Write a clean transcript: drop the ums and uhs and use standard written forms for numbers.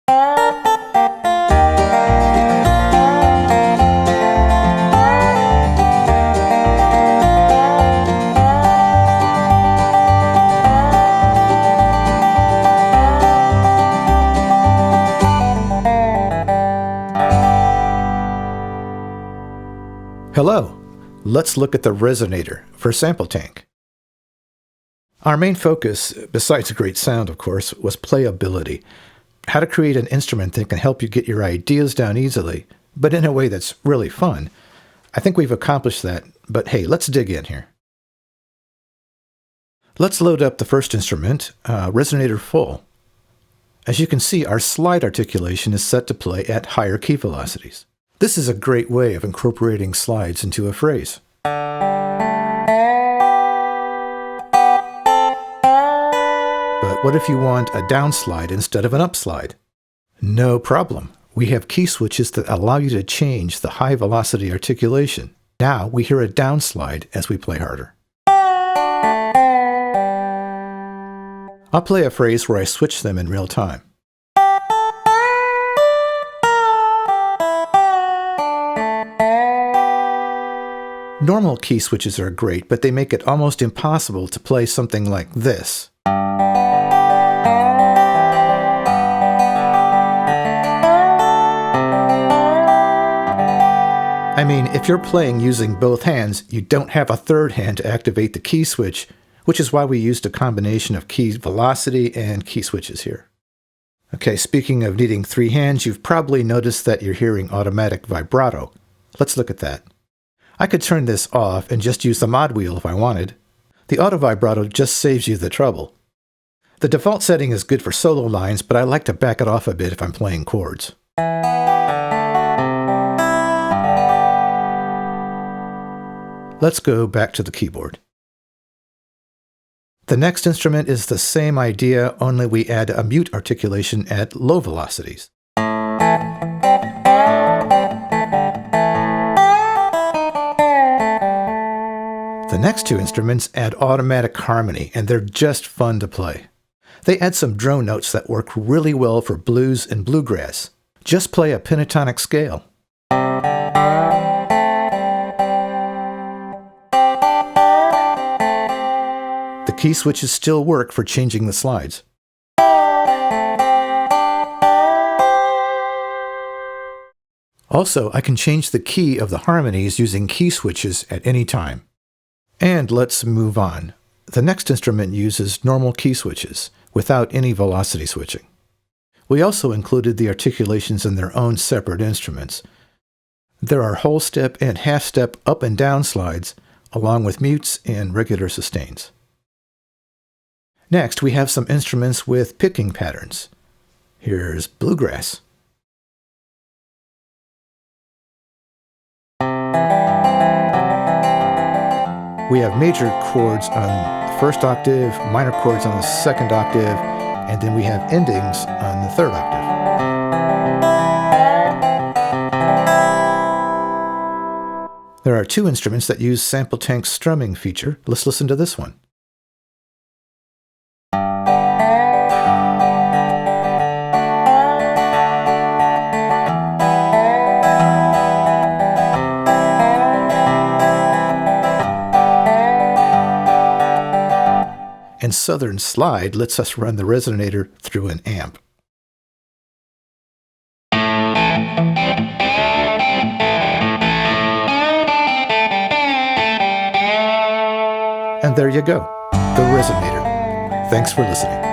Hello, let's look at the Resonator for SampleTank. Our main focus, besides great sound of course, was playability. How to create an instrument that can help you get your ideas down easily, but in a way that's really fun. I think we've accomplished that, but hey, let's dig in here. Let's load up the first instrument, Resonator Full. As you can see, our slide articulation is set to play at higher key velocities. This is a great way of incorporating slides into a phrase. But what if you want a downslide instead of an upslide? No problem. We have key switches that allow you to change the high velocity articulation. Now we hear a downslide as we play harder. I'll play a phrase where I switch them in real time. Normal key switches are great, but they make it almost impossible to play something like this. I mean, if you're playing using both hands, you don't have a third hand to activate the key switch, which is why we used a combination of key velocity and key switches here. Okay, speaking of needing three hands, you've probably noticed that you're hearing automatic vibrato. Let's look at that. I could turn this off and just use the mod wheel if I wanted. The auto vibrato just saves you the trouble. The default setting is good for solo lines, but I like to back it off a bit if I'm playing chords. Let's go back to the keyboard. The next instrument is the same idea, only we add a mute articulation at low velocities. The next two instruments add automatic harmony, and they're just fun to play. They add some drone notes that work really well for blues and bluegrass. Just play a pentatonic scale. The key switches still work for changing the slides. Also, I can change the key of the harmonies using key switches at any time. And let's move on. The next instrument uses normal key switches, without any velocity switching. We also included the articulations in their own separate instruments. There are whole step and half step up and down slides, along with mutes and regular sustains. Next, we have some instruments with picking patterns. Here's Bluegrass. We have major chords on the first octave, minor chords on the second octave, and then we have endings on the third octave. There are two instruments that use SampleTank's strumming feature. Let's listen to this one. And Southern Slide lets us run the Resonator through an amp. And there you go, the Resonator. Thanks for listening.